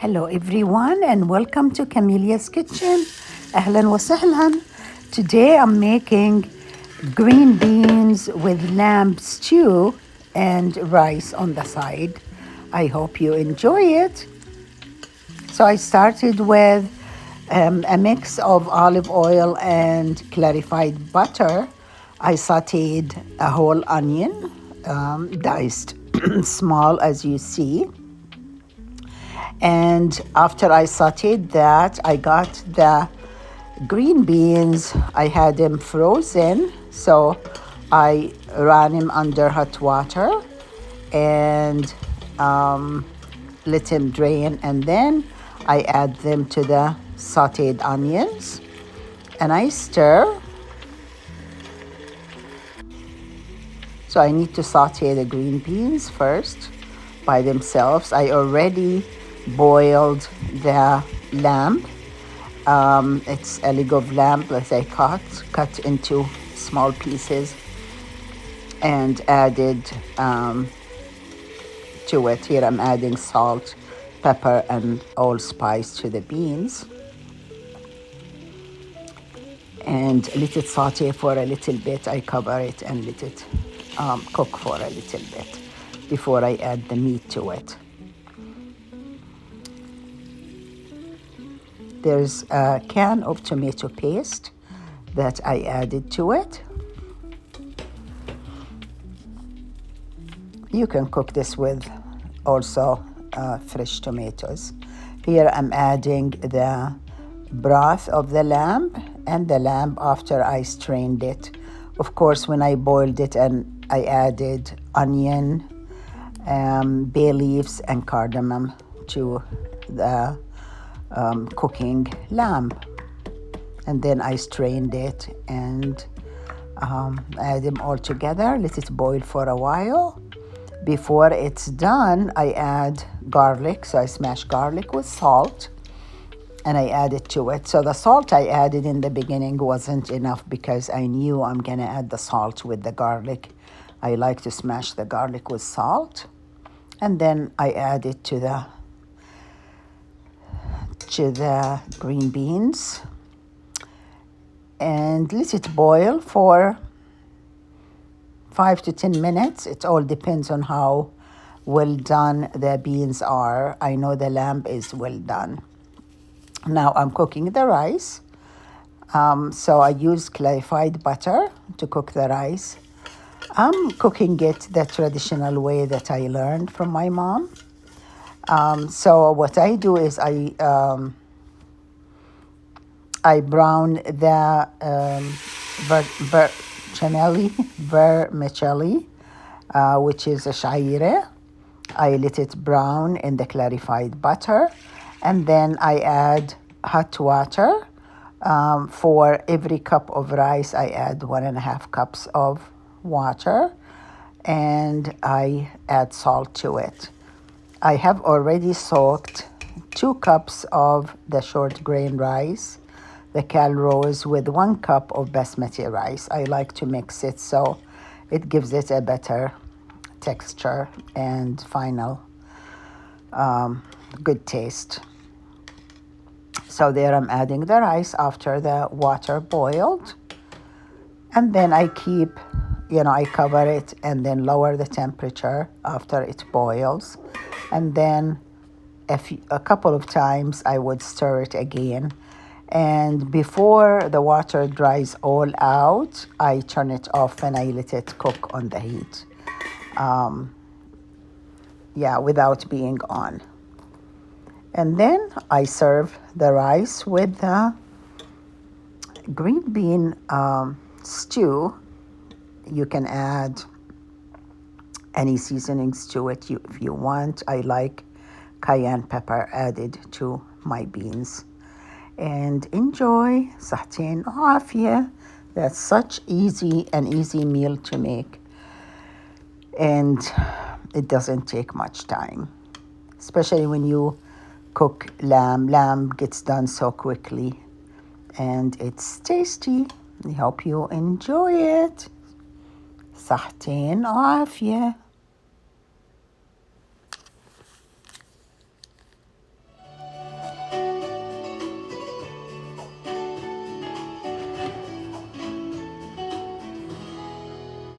Hello everyone and welcome to Camilia's Kitchen. أهلا وسهلا. Today I'm making green beans with lamb stew and rice on the side. I hope you enjoy it. So I started with a mix of olive oil and clarified butter. I sauteed a whole onion, diced small as you see. And after I sauteed that, I got the green beans. I had them frozen, so I ran them under hot water and let them drain. And then I add them to the sauteed onions and I stir. So I need to saute the green beans first by themselves. I already boiled the lamb. It's a leg of lamb that I cut into small pieces and added to it. Here I'm adding salt, pepper, and allspice to the beans. And let it saute for a little bit. I cover it and let it cook for a little bit before I add the meat to it. There's a can of tomato paste that I added to it. You can cook this with also fresh tomatoes. Here I'm adding the broth of the lamb and the lamb after I strained it. Of course, when I boiled it and I added onion, bay leaves and cardamom to the cooking lamb, and then I strained it and add them all together, let it boil for a while. Before it's done, I add garlic. So I smash garlic with salt and I add it to it. So the salt I added in the beginning wasn't enough because I knew I'm gonna add the salt with the garlic. I like to smash the garlic with salt, and then I add it to the green beans and let it boil for 5 to 10 minutes. It all depends on how well done the beans are. I know the lamb is well done. Now I'm cooking the rice. So I use clarified butter to cook the rice. I'm cooking it the traditional way that I learned from my mom. So what I do is I brown the vermicelli, which is a sha'ire. I let it brown in the clarified butter, and then I add hot water. For every cup of rice, I add 1.5 cups of water, and I add salt to it. I have already soaked 2 cups of the short grain rice, the calrose, with 1 cup of basmati rice. I like to mix it so it gives it a better texture and final good taste. So there I'm adding the rice after the water boiled, and then I I cover it and then lower the temperature after it boils. And then a couple of times I would stir it again. And before the water dries all out, I turn it off and I let it cook on the heat. Without being on. And then I serve the rice with the green bean stew. You can add any seasonings to it if you want. I like cayenne pepper added to my beans. And enjoy. صحتين وعافية. That's such an easy meal to make. And it doesn't take much time. Especially when you cook lamb. Lamb gets done so quickly. And it's tasty. I hope you enjoy it. صحتين وعافية.